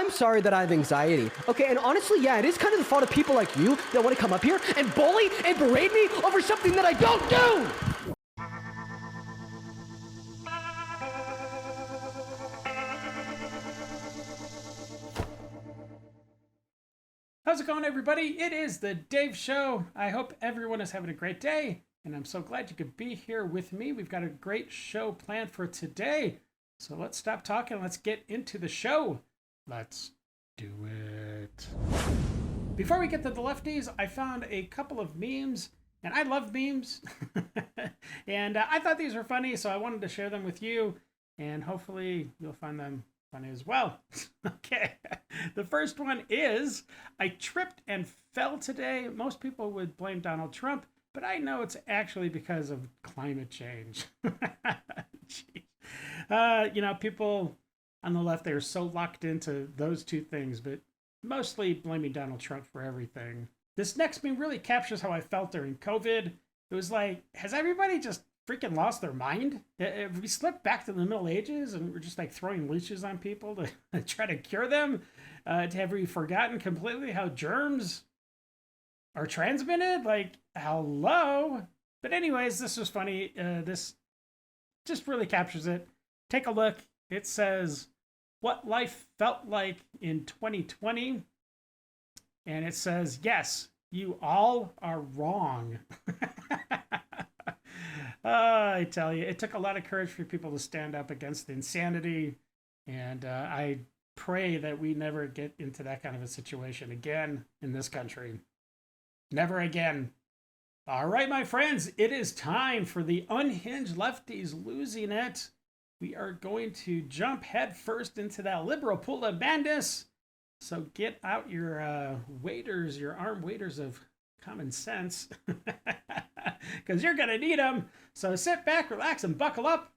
I'm sorry that I have anxiety. Okay, and honestly, yeah, it is kind of the fault of people like you that want to come up here and bully and berate me over something that I don't do! How's it going, everybody? It is the Dave Show. I hope everyone is having a great day, and I'm so glad you could be here with me. We've got a great show planned for today. So let's stop talking. Let's get into the show. Let's do it. Before we get to the lefties, I found a couple of memes, and I love memes. And I thought these were funny, so I wanted to share them with you, and hopefully you'll find them funny as well. Okay, the first one is, I tripped and fell today. Most people would blame Donald Trump, but I know it's actually because of climate change. People on the left, they're so locked into those two things, but mostly blaming Donald Trump for everything. This next meme really captures how I felt during COVID. It was like, has everybody just freaking lost their mind? Have we slipped back to the Middle Ages and we're just like throwing leashes on people to try to cure them? Have we forgotten completely how germs are transmitted? Like, hello? But anyways, this was funny. This just really captures it. Take a look. It says, what life felt like in 2020. And it says, yes, you all are wrong. I tell you, it took a lot of courage for people to stand up against the insanity. And I pray that we never get into that kind of a situation again in this country. Never again. All right, my friends, it is time for the Unhinged Lefties Losing It. We are going to jump head first into that liberal pool of madness. So get out your waders, your arm waders of common sense, because you're going to need them. So sit back, relax, and buckle up.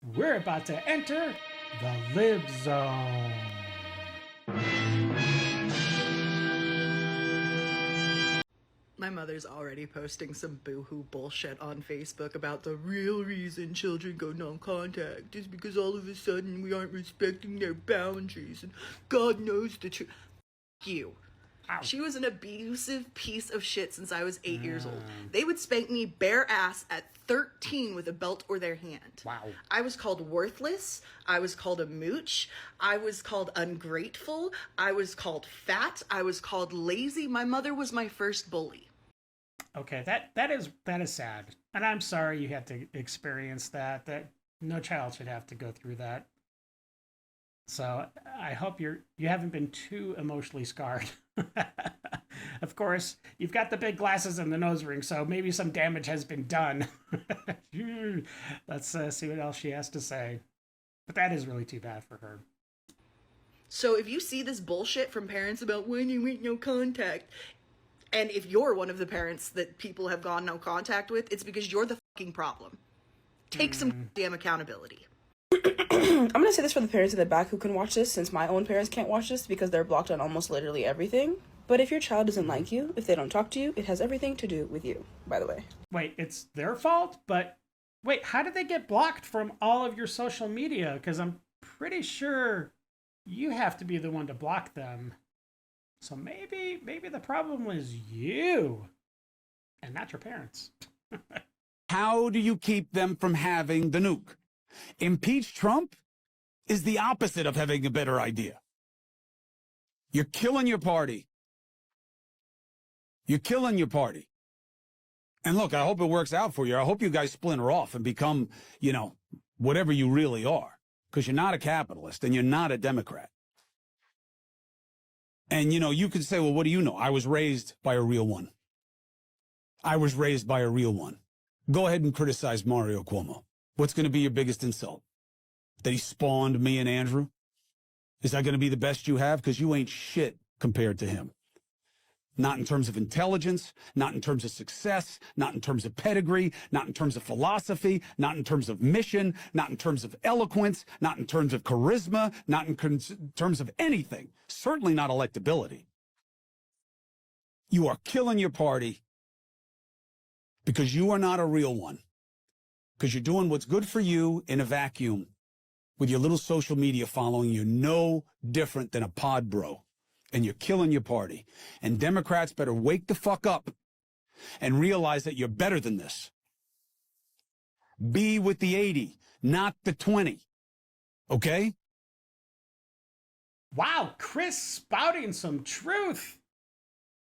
We're about to enter the Lib Zone. My mother's already posting some boohoo bullshit on Facebook about the real reason children go non-contact is because all of a sudden we aren't respecting their boundaries and God knows the truth. You. Ow. She was an abusive piece of shit since I was 8 years old. They would spank me bare ass at 13 with a belt or their hand. Wow. I was called worthless. I was called a mooch. I was called ungrateful. I was called fat. I was called lazy. My mother was my first bully. Okay, that is sad. And I'm sorry you had to experience that. That no child should have to go through that. So I hope you haven't been too emotionally scarred. Of course, you've got the big glasses and the nose ring, so maybe some damage has been done. Let's see what else she has to say. But that is really too bad for her. So if you see this bullshit from parents about when you ain't no contact, and if you're one of the parents that people have gone no contact with, it's because you're the fucking problem. Take some damn accountability. I'm gonna say this for the parents in the back who can watch this, since my own parents can't watch this because they're blocked on almost literally everything. But if your child doesn't like you, if they don't talk to you, it has everything to do with you, by the way. Wait, it's their fault? But wait, how did they get blocked from all of your social media? Because I'm pretty sure you have to be the one to block them. So maybe the problem was you and not your parents. How do you keep them from having the nuke? Impeach Trump is the opposite of having a better idea. You're killing your party. You're killing your party. And look, I hope it works out for you. I hope you guys splinter off and become, whatever you really are. Because you're not a capitalist and you're not a Democrat. And, you could say, well, what do you know? I was raised by a real one. I was raised by a real one. Go ahead and criticize Mario Cuomo. What's going to be your biggest insult? That he spawned me and Andrew? Is that going to be the best you have? Because you ain't shit compared to him. Not in terms of intelligence, not in terms of success, not in terms of pedigree, not in terms of philosophy, not in terms of mission, not in terms of eloquence, not in terms of charisma, not in terms of anything. Certainly not electability. You are killing your party because you are not a real one. Because you're doing what's good for you in a vacuum. with your little social media following, you're no different than a pod bro. And you're killing your party. And Democrats better wake the fuck up and realize that you're better than this. Be with the 80, not the 20. Okay? Wow, Chris spouting some truth.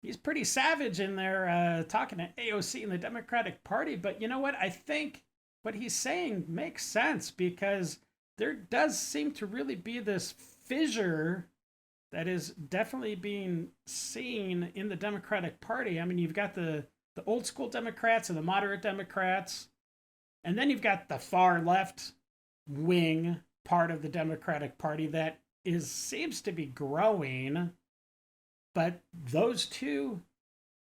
He's pretty savage in there talking to AOC and the Democratic Party. But you know what? I think what he's saying makes sense because there does seem to really be this fissure that is definitely being seen in the Democratic Party. I mean, you've got the old school Democrats and the moderate Democrats, and then you've got the far left wing part of the Democratic Party that seems to be growing. But those two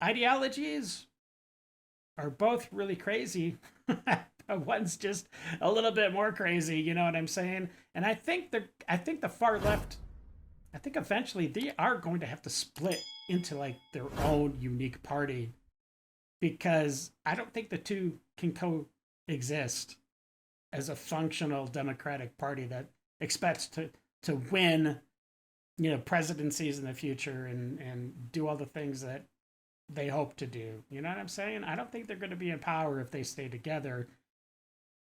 ideologies are both really crazy. One's just a little bit more crazy, you know what I'm saying? And I think the far left, I think eventually they are going to have to split into like their own unique party, because I don't think the two can coexist as a functional Democratic Party that expects to win, you know, presidencies in the future and do all the things that they hope to do. You know what I'm saying? I don't think they're going to be in power if they stay together.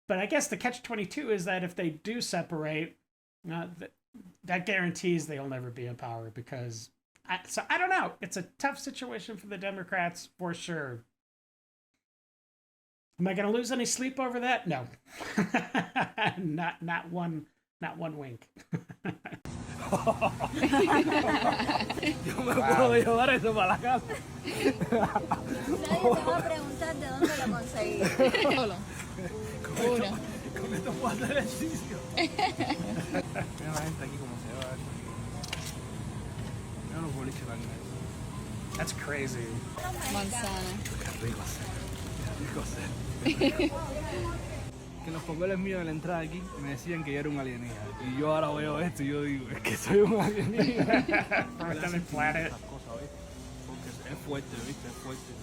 But I guess the catch-22 is that if they do separate, that guarantees they'll never be in power because... So I don't know. It's a tough situation for the Democrats for sure. Am I going to lose any sleep over that? No. not one wink. Yo me puedo llevar eso para la casa. Nadie te va a preguntar de dónde lo conseguí. Con esto puedo hacer ejercicio. Mira la gente aquí como se va. Mira los boliches tan grandes. That's crazy. Manzana. Qué rico hacer. Que los papeles míos de la entrada aquí me decían que yo era un alienígena. Y yo ahora veo esto y yo digo, es que soy un alienígena. From another planet. Esas cosas, ¿ves? Porque es fuerte, ¿viste? Es fuerte.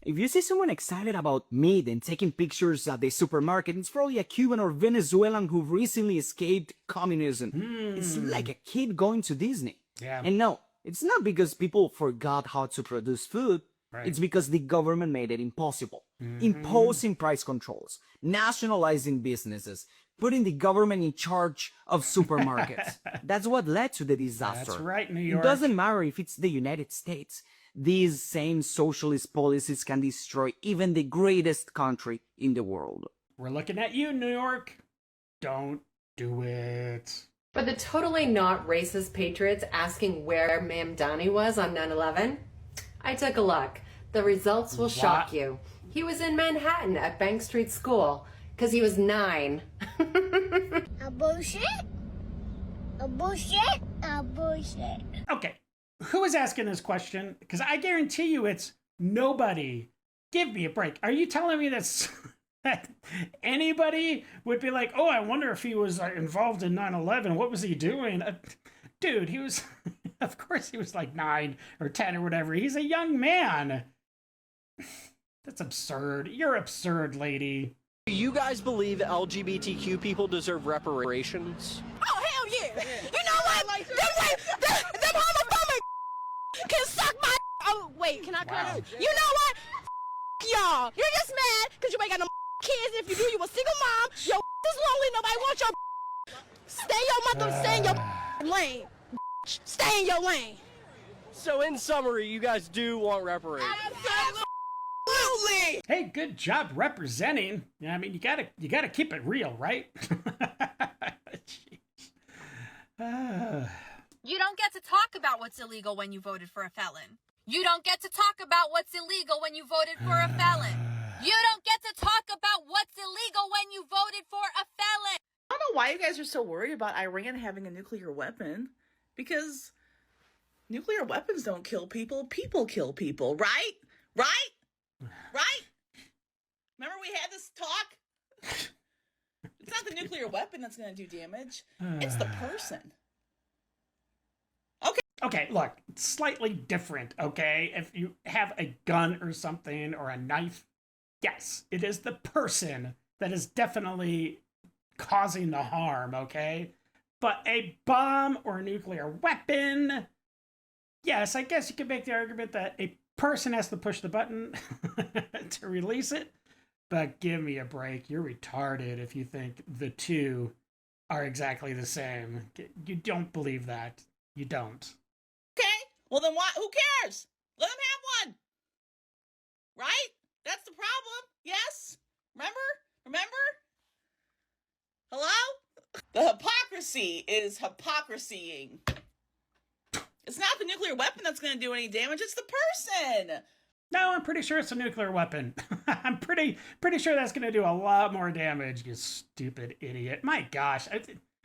If you see someone excited about meat and taking pictures at the supermarket, it's probably a Cuban or Venezuelan who recently escaped communism. It's like a kid going to Disney. Yeah. And no, it's not because people forgot how to produce food. Right. It's because the government made it impossible. Imposing price controls, nationalizing businesses, putting the government in charge of supermarkets. That's what led to the disaster. That's right, New York. It doesn't matter if it's the United States. These same socialist policies can destroy even the greatest country in the world. We're looking at you, New York. Don't do it. For the totally not racist patriots asking where Ma'am Donnie was on 9/11, I took a look. The results will shock you. He was in Manhattan at Bank Street School because he was 9. A bullshit? A bullshit? A bullshit. Okay, who is asking this question? Because I guarantee you it's nobody. Give me a break. Are you telling me that anybody would be like, oh, I wonder if he was involved in 9/11. What was he doing? Dude, he was, of course he was like 9 or 10 or whatever. He's a young man. That's absurd. You're absurd, lady. Do you guys believe LGBTQ people deserve reparations? Oh, hell yeah. You know what? Them homophobic can suck my... Oh, wait, can I... Wow. You know what? Y'all. You're just mad because you ain't got no kids. If you do, you a single mom. Your is lonely. Nobody wants your... Stay in your lane. Stay in your lane. So in summary, you guys do want reparations? Absolutely. Hey, good job representing. Yeah, I mean, you gotta keep it real, right? You don't get to talk about what's illegal when you voted for a felon. You don't get to talk about what's illegal when you voted for a felon. You don't get to talk about what's illegal when you voted for a felon. I don't know why you guys are so worried about Iran having a nuclear weapon, because nuclear weapons don't kill people. People kill people, right? Right? Right? Remember we had this talk? It's not the nuclear weapon that's going to do damage. It's the person. Okay, look, it's slightly different, okay? If you have a gun or something or a knife, yes, it is the person that is definitely causing the harm, okay? But a bomb or a nuclear weapon, yes, I guess you could make the argument that a person has to push the button to release it. But give me a break. You're retarded if you think the two are exactly the same. You don't believe that. You don't. Okay, well then why? Who cares? Let them have one. Right? That's the problem. Yes? Remember? Hello? The hypocrisy is hypocrisying. It's not the nuclear weapon that's going to do any damage. It's the person. No, I'm pretty sure it's a nuclear weapon. I'm pretty sure that's going to do a lot more damage, you stupid idiot. My gosh.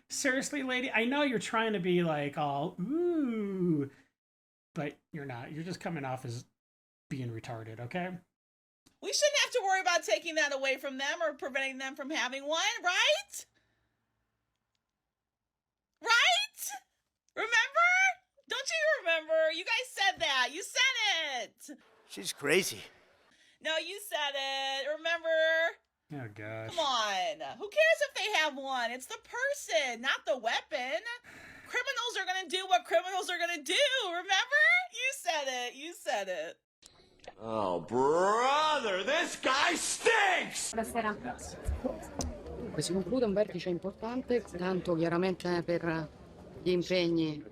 Seriously, lady, I know you're trying to be like all, ooh, but you're not. You're just coming off as being retarded, okay? We shouldn't have to worry about taking that away from them or preventing them from having one, right? Right? Remember? Don't you remember? You guys said that. You said it. She's crazy. No, you said it. Remember? Oh, gosh. Come on. Who cares if they have one? It's the person, not the weapon. Criminals are going to do what criminals are going to do. Remember? You said it. Oh, brother, this guy stinks! Si conclude un vertice importante, tanto chiaramente per gli impegni.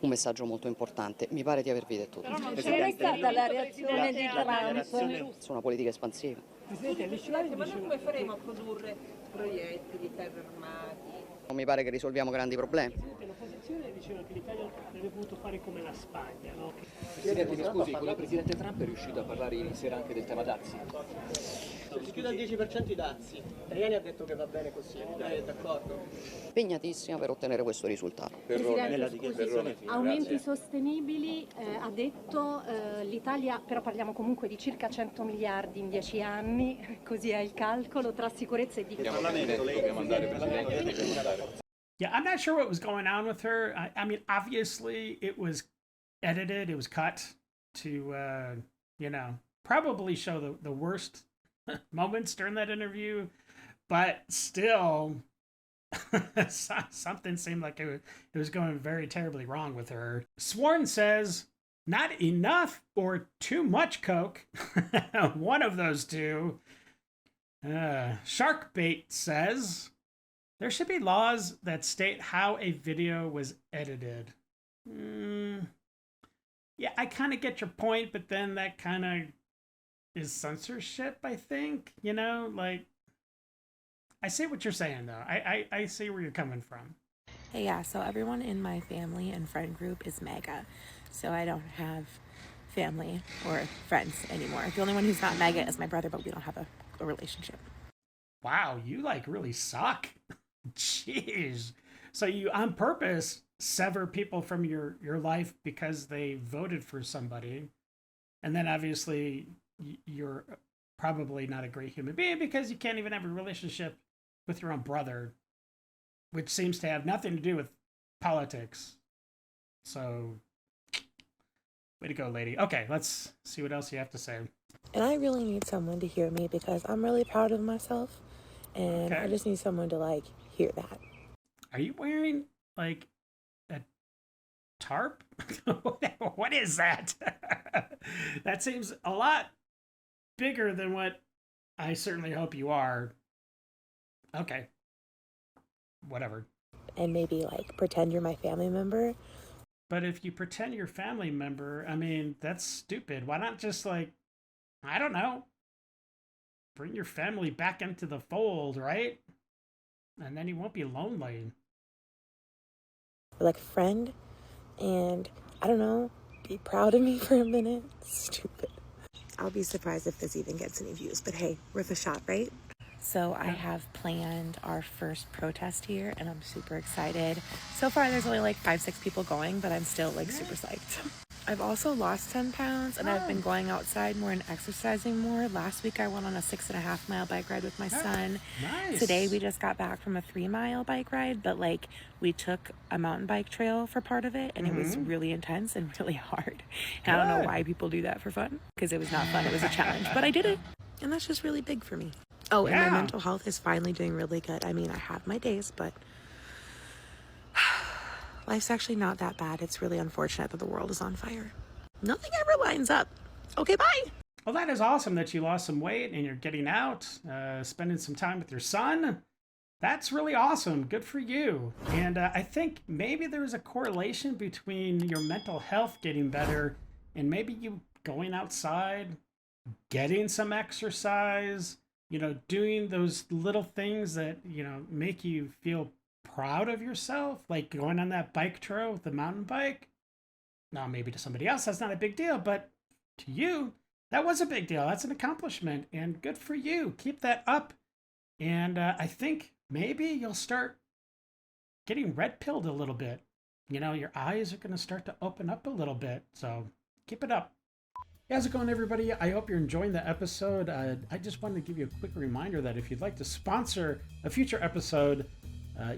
Un messaggio molto importante, mi pare di avervi detto tutto. C'è stata la reazione di Trump. Su una politica espansiva. Presidente, ma noi come faremo a produrre proiettili, carri armati? Non mi pare che risolviamo grandi problemi. L'opposizione diceva che l'Italia avrebbe potuto fare come la Spagna, no? Presidente, mi scusi, con il Presidente Trump è riuscito a parlare ieri sera anche del tema dazi? Si chiude al 10% i dazi. Tajani ha detto che va bene così, lei è d'accordo? Impegnatissima per ottenere questo risultato. Aumenti sostenibili, ha detto l'Italia, però parliamo comunque di circa 100 miliardi in 10 anni, così è il calcolo, tra sicurezza e difesa. Yeah, I'm not sure what was going on with her. I mean, obviously it was edited, it was cut to, probably show the worst moments during that interview, but still, something seemed like it was going very terribly wrong with her. Sworn says, not enough or too much coke. One of those two. Sharkbait says, there should be laws that state how a video was edited. Yeah, I kind of get your point, but then that kind of is censorship, I think. I see what you're saying, though. I see where you're coming from. Hey, yeah, so everyone in my family and friend group is MAGA, so I don't have family or friends anymore. The only one who's not MAGA is my brother, but we don't have a relationship. Wow, you really suck. Jeez. So you on purpose sever people from your life because they voted for somebody, and then obviously you're probably not a great human being because you can't even have a relationship with your own brother, which seems to have nothing to do with politics. So, way to go, lady. Okay, let's see what else you have to say. And I really need someone to hear me because I'm really proud of myself, and I just need someone to hear that. Are you wearing a tarp? What is that? That seems a lot bigger than what I certainly hope you are. Okay. Whatever. And maybe pretend you're my family member. But if you pretend you're family member, I mean, that's stupid. Why not just I don't know, bring your family back into the fold, right? And then you won't be lonely. Friend, and I don't know, be proud of me for a minute. Stupid. I'll be surprised if this even gets any views, but hey, worth a shot, right? So I have planned our first protest here, and I'm super excited. So far, there's only 5-6 people going, but I'm still super psyched. I've also lost 10 pounds, and I've been going outside more and exercising more. Last week, I went on a 6.5 mile bike ride with my son. Nice. Today, we just got back from a 3 mile bike ride, but we took a mountain bike trail for part of it, and it was really intense and really hard. And I don't know why people do that for fun, because it was not fun. It was a challenge, but I did it, and that's just really big for me. Oh, and Yeah. my mental health is finally doing really good. I mean, I have my days, but life's actually not that bad. It's really unfortunate that the world is on fire. Nothing ever lines up. Okay, bye. Well, that is awesome that you lost some weight and you're getting out, spending some time with your son. That's really awesome. Good for you. And I think maybe there's a correlation between your mental health getting better and maybe you going outside, getting some exercise, you know, doing those little things that, you know, make you feel proud of yourself, like going on that bike trail with the mountain bike. Now, maybe to somebody else, that's not a big deal, but to you, that was a big deal. That's an accomplishment, and good for you. Keep that up. And I think maybe you'll start getting red-pilled a little bit. You know, your eyes are going to start to open up a little bit. So keep it up. How's it going, everybody? I hope you're enjoying the episode. I just wanted to give you a quick reminder that if you'd like to sponsor a future episode,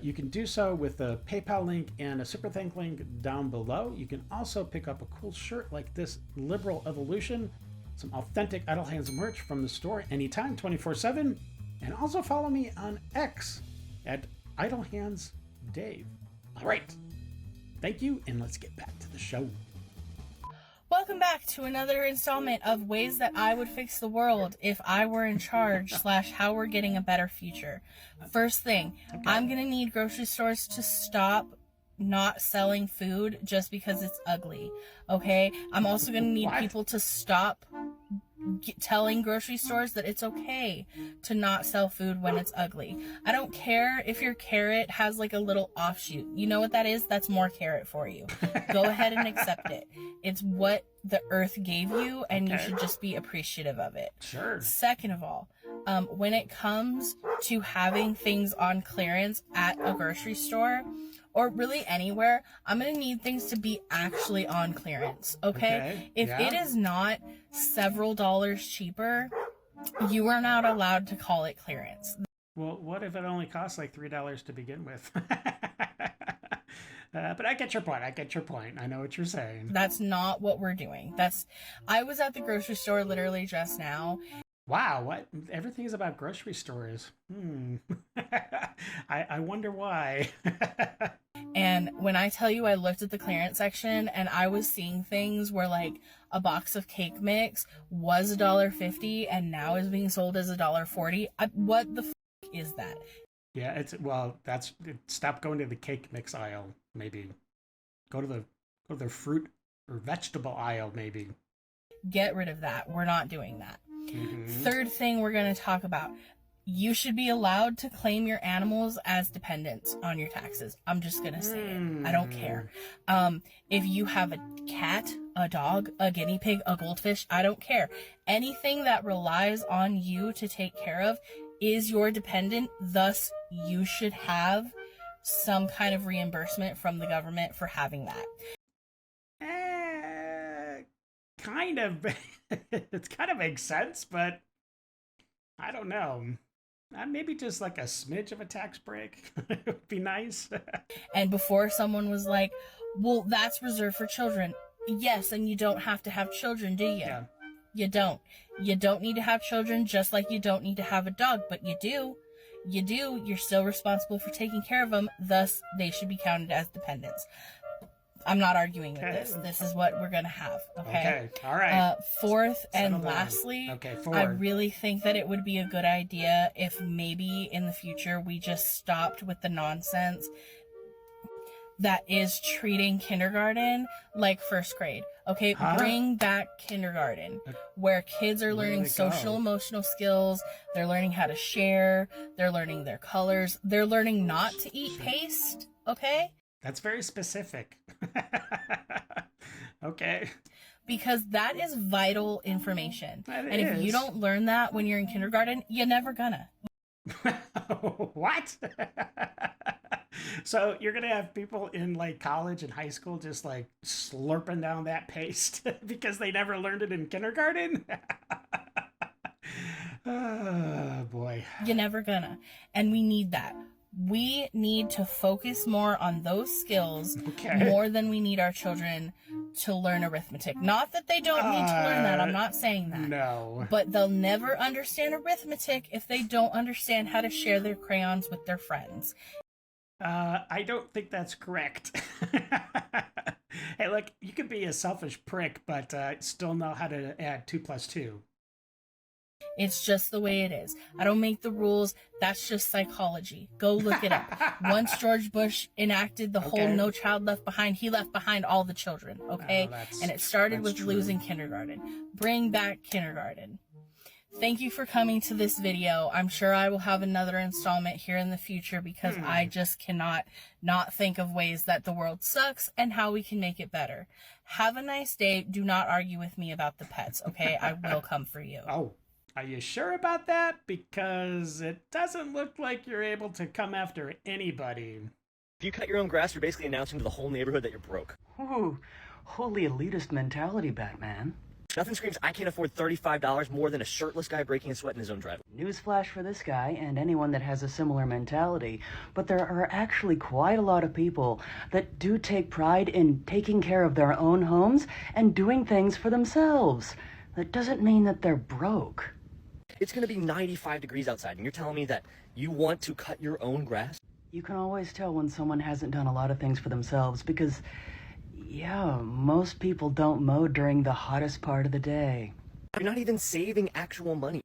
you can do so with a PayPal link and a Super Thank link down below. You can also pick up a cool shirt like this Liberal Evolution, some authentic Idle Hands merch from the store anytime, 24/7. And also follow me on X at Idle Hands Dave. All right. Thank you, and let's get back to the show. Welcome back to another installment of Ways That I Would Fix the World If I Were in Charge / How We're Getting a Better Future. First thing, I'm going to need grocery stores to stop not selling food just because it's ugly. Okay? I'm also going to need people to stop telling grocery stores that it's okay to not sell food when it's ugly. I don't care if your carrot has like a little offshoot. You know what that is? That's more carrot for you. Go ahead and accept it. It's what the earth gave you, and you should just be appreciative of it. Sure. Second of all, when it comes to having things on clearance at a grocery store, or really anywhere, I'm going to need things to be actually on clearance, okay? If it is not several dollars cheaper, you are not allowed to call it clearance. Well, what if it only costs like $3 to begin with? But I get your point. I know what you're saying. That's not what we're doing. I was at the grocery store literally just now. Wow, what? Everything is about grocery stores. I wonder why. And when I tell you I looked at the clearance section and I was seeing things where like a box of cake mix was $1.50 and now is being sold as $1.40. What the is that? Yeah, stop going to the cake mix aisle, maybe. Go to the fruit or vegetable aisle, maybe. Get rid of that. We're not doing that. Mm-hmm. Third thing we're going to talk about. You should be allowed to claim your animals as dependents on your taxes. I'm just going to say it. I don't care. If you have a cat, a dog, a guinea pig, a goldfish, I don't care. Anything that relies on you to take care of is your dependent. Thus, you should have some kind of reimbursement from the government for having that. Kind of. It kind of makes sense, but I don't know. Maybe just like a smidge of a tax break would be nice. And before someone was like, well, that's reserved for children. Yes, and you don't have to have children, do you? Yeah. You don't. You don't need to have children, just like you don't need to have a dog, but you do. You do. You're still responsible for taking care of them, thus they should be counted as dependents. I'm not arguing with this. This is what we're going to have, okay? All right. Fourth and Settle down. lastly, Four. I really think that it would be a good idea if maybe in the future we just stopped with the nonsense that is treating kindergarten like first grade. Okay, bring back kindergarten, where kids are learning social emotional skills, they're learning how to share, they're learning their colors, they're learning not to eat paste, okay? That's very specific. Okay. Because that is vital information. That if you is. don't learn that when you're in kindergarten, you're never gonna. What? So you're going to have people in like college and high school just like slurping down that paste because they never learned it in kindergarten? Oh, boy. You're never gonna. And we need that. We need to focus more on those skills more than we need our children to learn arithmetic. Not that they don't need to learn that. I'm not saying that. No. But they'll never understand arithmetic if they don't understand how to share their crayons with their friends. I don't think that's correct. Hey, look, you could be a selfish prick, but still know how to add 2 + 2. It's just the way it is. I don't make the rules. That's just psychology. Go look it up. Once George Bush enacted the whole No Child Left Behind, he left behind all the children, okay? And it started with losing kindergarten. Bring back kindergarten. Thank you for coming to this video. I'm sure I will have another installment here in the future because I just cannot not think of ways that the world sucks and how we can make it better. Have a nice day. Do not argue with me about the pets, okay? I will come for you. Oh, are you sure about that? Because it doesn't look like you're able to come after anybody. If you cut your own grass, you're basically announcing to the whole neighborhood that you're broke. Ooh, holy elitist mentality, Batman. Nothing screams I can't afford $35 more than a shirtless guy breaking a sweat in his own driveway. Newsflash for this guy and anyone that has a similar mentality, but there are actually quite a lot of people that do take pride in taking care of their own homes and doing things for themselves. That doesn't mean that they're broke. It's going to be 95 degrees outside, and you're telling me that you want to cut your own grass? You can always tell when someone hasn't done a lot of things for themselves because, yeah, most people don't mow during the hottest part of the day. You're not even saving actual money.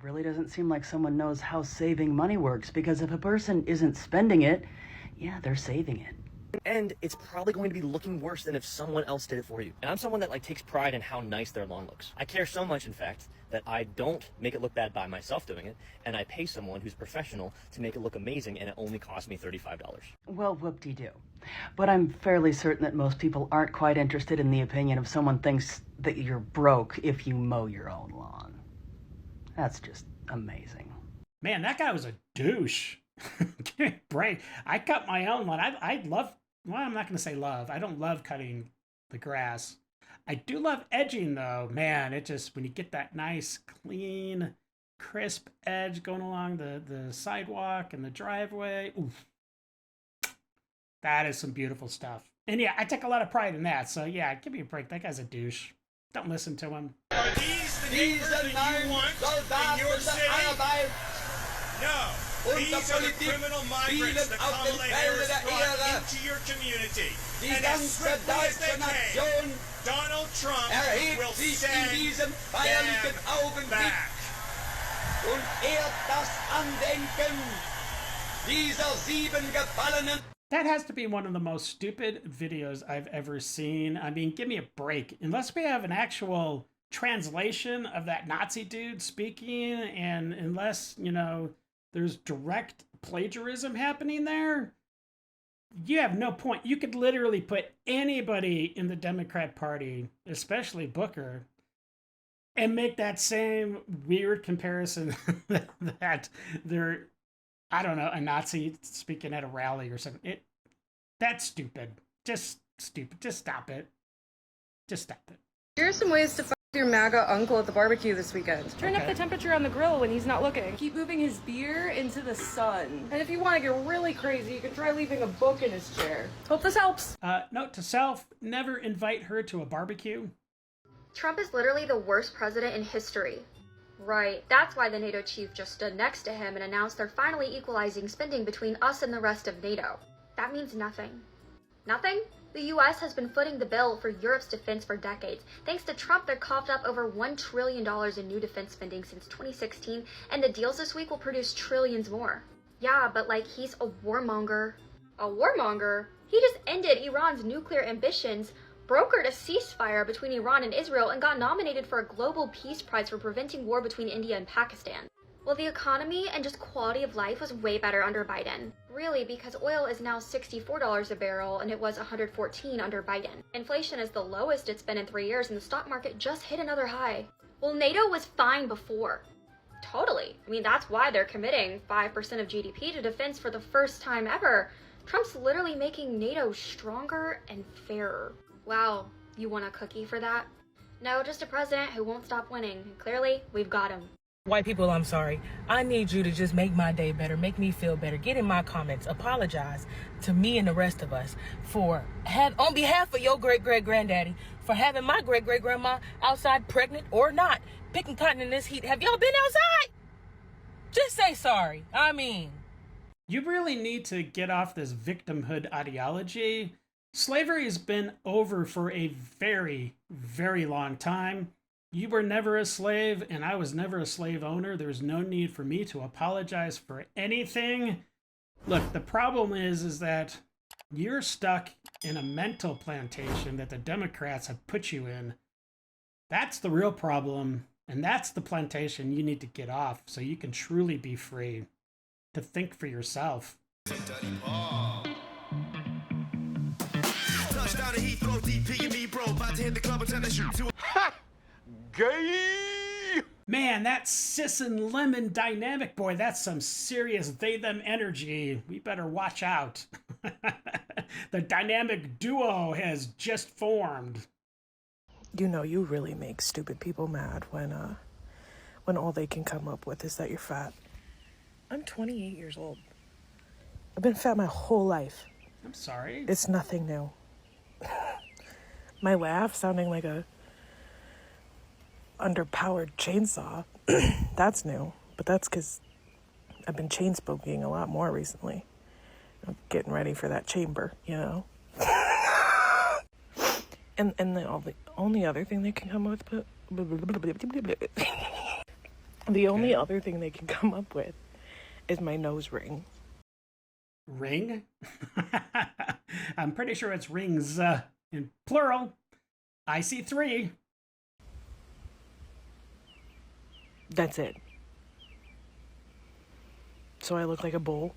Really doesn't seem like someone knows how saving money works, because if a person isn't spending it, yeah, they're saving it. And it's probably going to be looking worse than if someone else did it for you. And I'm someone that takes pride in how nice their lawn looks. I care so much, in fact, that I don't make it look bad by myself doing it, and I pay someone who's professional to make it look amazing, and it only costs me $35. Well, whoop-de-doo. But I'm fairly certain that most people aren't quite interested in the opinion of someone thinks that you're broke if you mow your own lawn. That's just amazing. Man, that guy was a douche. Give me a break. I cut my own lawn. I love, well, I'm not going to say love. I don't love cutting the grass. I do love edging, though. Man, it just, when you get that nice, clean, crisp edge going along the sidewalk and the driveway, oof. That is some beautiful stuff. And yeah, I take a lot of pride in that. So yeah, give me a break. That guy's a douche. Don't listen to him. Are these the neighbors that you want in your city? No. These are the criminal migrants that Kamala Harris brought into your community. And as swiftly as they came, Donald Trump will send them back. Und das Andenken dieser 7 Gefallenen. That has to be one of the most stupid videos I've ever seen. I mean, give me a break. Unless we have an actual translation of that Nazi dude speaking, and unless, you know, there's direct plagiarism happening there, you have no point. You could literally put anybody in the Democrat Party, especially Booker, and make that same weird comparison that they're, I don't know, a Nazi speaking at a rally or something. That's stupid. Just stupid. Just stop it. Just stop it. Here are some ways to fuck your MAGA uncle at the barbecue this weekend. Turn up the temperature on the grill when he's not looking. Keep moving his beer into the sun. And if you want to get really crazy, you can try leaving a book in his chair. Hope this helps. Note to self, never invite her to a barbecue. Trump is literally the worst president in history. Right, that's why the NATO chief just stood next to him and announced they're finally equalizing spending between us and the rest of NATO. That means nothing. Nothing? The US has been footing the bill for Europe's defense for decades. Thanks to Trump, they've coughed up over $1 trillion in new defense spending since 2016, and the deals this week will produce trillions more. Yeah, but he's a warmonger. A warmonger? He just ended Iran's nuclear ambitions, brokered a ceasefire between Iran and Israel, and got nominated for a Global Peace Prize for preventing war between India and Pakistan. Well, the economy and just quality of life was way better under Biden. Really, because oil is now $64 a barrel and it was $114 under Biden. Inflation is the lowest it's been in 3 years and the stock market just hit another high. Well, NATO was fine before. Totally. I mean, that's why they're committing 5% of GDP to defense for the first time ever. Trump's literally making NATO stronger and fairer. Wow, you want a cookie for that? No, just a president who won't stop winning. Clearly, we've got him. White people, I'm sorry. I need you to just make my day better, make me feel better, get in my comments, apologize to me and the rest of us on behalf of your great-great-granddaddy, for having my great-great-grandma outside pregnant or not, picking cotton in this heat. Have y'all been outside? Just say sorry. I mean... You really need to get off this victimhood ideology. Slavery has been over for a very, very long time. You were never a slave, and I was never a slave owner. There's no need for me to apologize for anything. Look, the problem is that you're stuck in a mental plantation that the Democrats have put you in. That's the real problem, and that's the plantation you need to get off so you can truly be free to think for yourself. Gay! Man, that sis and lemon dynamic, boy, that's some serious they-them energy. We better watch out. The dynamic duo has just formed. You know, you really make stupid people mad when all they can come up with is that you're fat. I'm 28 years old. I've been fat my whole life. I'm sorry. It's nothing new. My laugh sounding like a underpowered chainsaw, that's new, but that's because I've been chain smoking a lot more recently. I'm getting ready for that chamber, you know. and the only other thing they can come up with, the only other thing they can come up with is my nose ring. Ring? I'm pretty sure it's rings in plural. I see 3. That's it. So I look like a bull?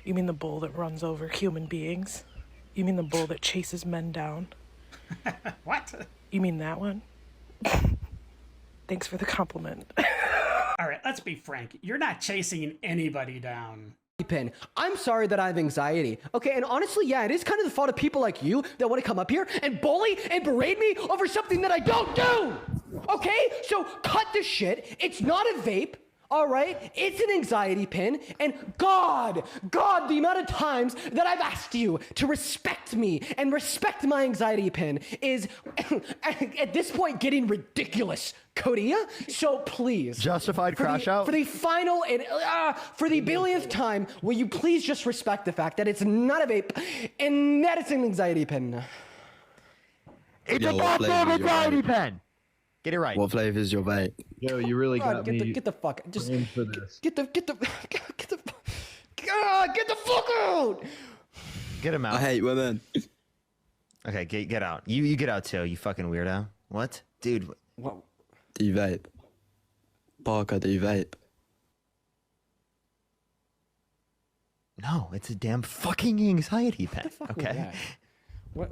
You mean the bull that runs over human beings? You mean the bull that chases men down? What? You mean that one? Thanks for the compliment. All right, let's be frank. You're not chasing anybody down. Pin. I'm sorry that I have anxiety. Okay, and honestly, yeah, it is kind of the fault of people like you that want to come up here and bully and berate me over something that I don't do. Okay, so cut the shit. It's not a vape. All right, it's an anxiety pin, and God, the amount of times that I've asked you to respect me and respect my anxiety pin is, at this point, getting ridiculous, Cody. So please, justified crash out for the final and for the billionth time, will you please just respect the fact that it's not a vape and that it's an anxiety pin? It's a goddamn anxiety pen. Get it right. What flavor is your vape? Yo, you really God, got me. Get the fuck. Just in for this. Get the fuck out. Get him out. I hate women. Okay, get out. You get out too. You fucking weirdo. What, dude? What? Do you vape? Parker, do you vape? No, it's a damn fucking anxiety pen. Okay. What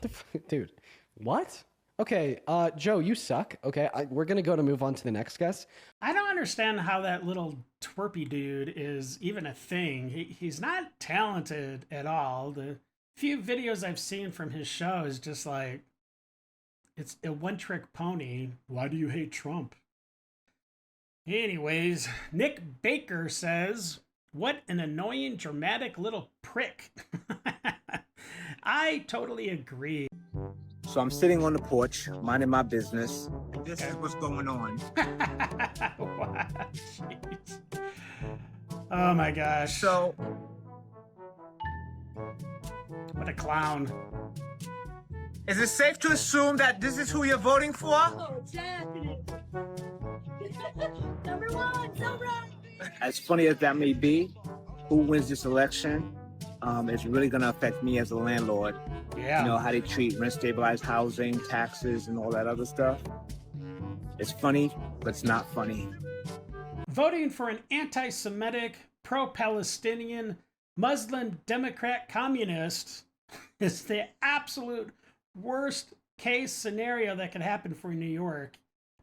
the fuck, dude? What? Okay, Joe, you suck. Okay, we're gonna move on to the next guest. I don't understand how that little twerpy dude is even a thing. He's not talented at all. The few videos I've seen from his show is just like, it's a one-trick pony. Why do you hate Trump? Anyways, Nick Baker says, what an annoying, dramatic little prick. I totally agree. So I'm sitting on the porch, minding my business. This is what's going on. Wow, jeez. Oh my gosh. So, what a clown. Is it safe to assume that this is who you're voting for? Oh, definitely. Number 1, so right. As funny as that may be, who wins this election is really going to affect me as a landlord. Yeah. You know, how they treat rent-stabilized housing, taxes, and all that other stuff. It's funny, but it's not funny. Voting for an anti-Semitic, pro-Palestinian, Muslim, Democrat, communist is the absolute worst case scenario that could happen for New York.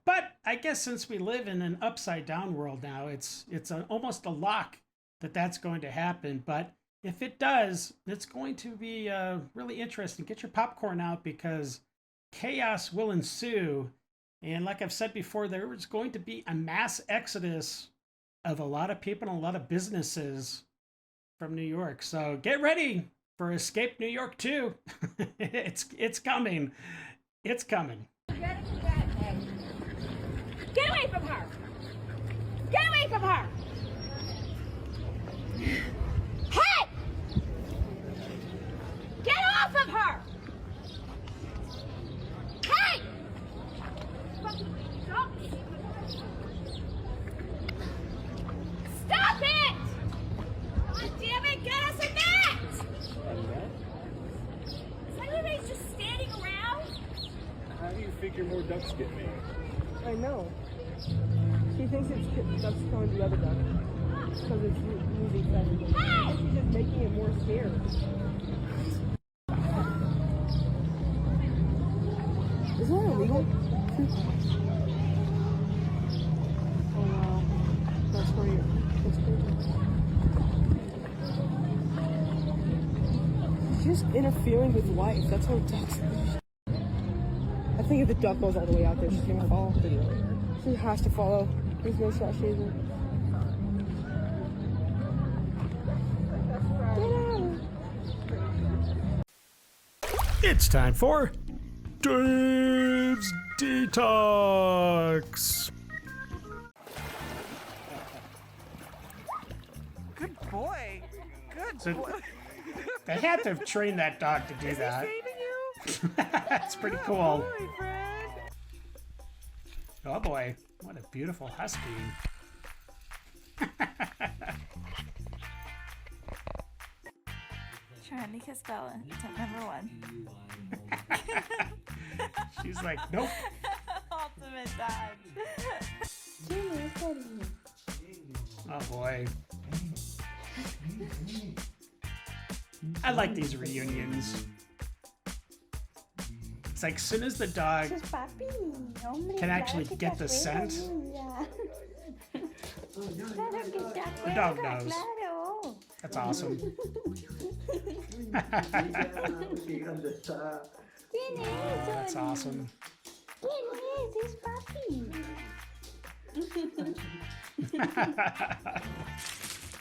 But I guess since we live in an upside-down world now, it's almost a lock that that's going to happen. But if it does, it's going to be really interesting. Get your popcorn out because chaos will ensue And like I've said before, there is going to be a mass exodus of a lot of people and a lot of businesses from New York. So get ready for Escape New York 2. It's coming. It's coming. Get away from her! Get away from her! Hey! Get off of her! Hey! Stop it! God damn it, get us a net! Is anybody just standing around? How do you figure more ducks get made? I know. She thinks it's ducks killing the other duck. Because it's losing seven. Hey! She's just making it more scared. Is that illegal? Oh wow. That's great. That's great. She's just interfering with life. That's what ducks do. I think if the duck goes all the way out there, she's gonna fall. She has to follow. There's no shot she isn't. It's time for Dave's Detox. Good boy. Good So- boy. They had to have trained that dog to do that. That's pretty cool. Oh boy, what a beautiful husky. Trying to kiss Bella. Attempt number 1. She's like, nope. Ultimate dodge. Oh boy. I like these reunions. It's like as soon as the dog can actually get the scent, the dog knows. That's awesome. That's awesome.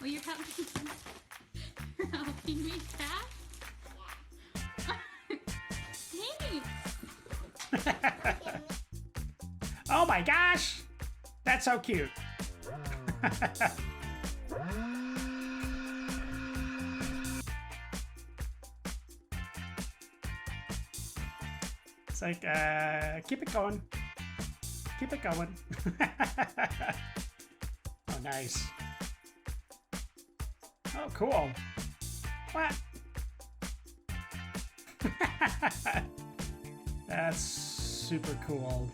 Well, you're helping me tap? Thanks. Oh my gosh! That's so cute. It's like, keep it going. Keep it going. Oh, nice. Oh, cool. What? That's super cool.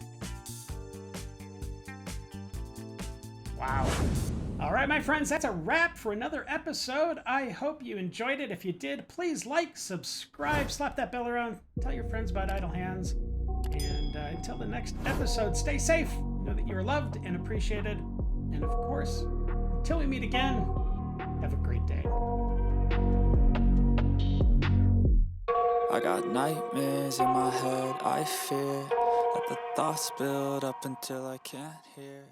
Wow. All right, my friends, that's a wrap for another episode. I hope you enjoyed it. If you did, please like, subscribe, slap that bell around, tell your friends about Idle Hands. And until the next episode, stay safe. Know that you're loved and appreciated. And of course, until we meet again, have a great day. I got nightmares in my head, I fear that the thoughts build up until I can't hear.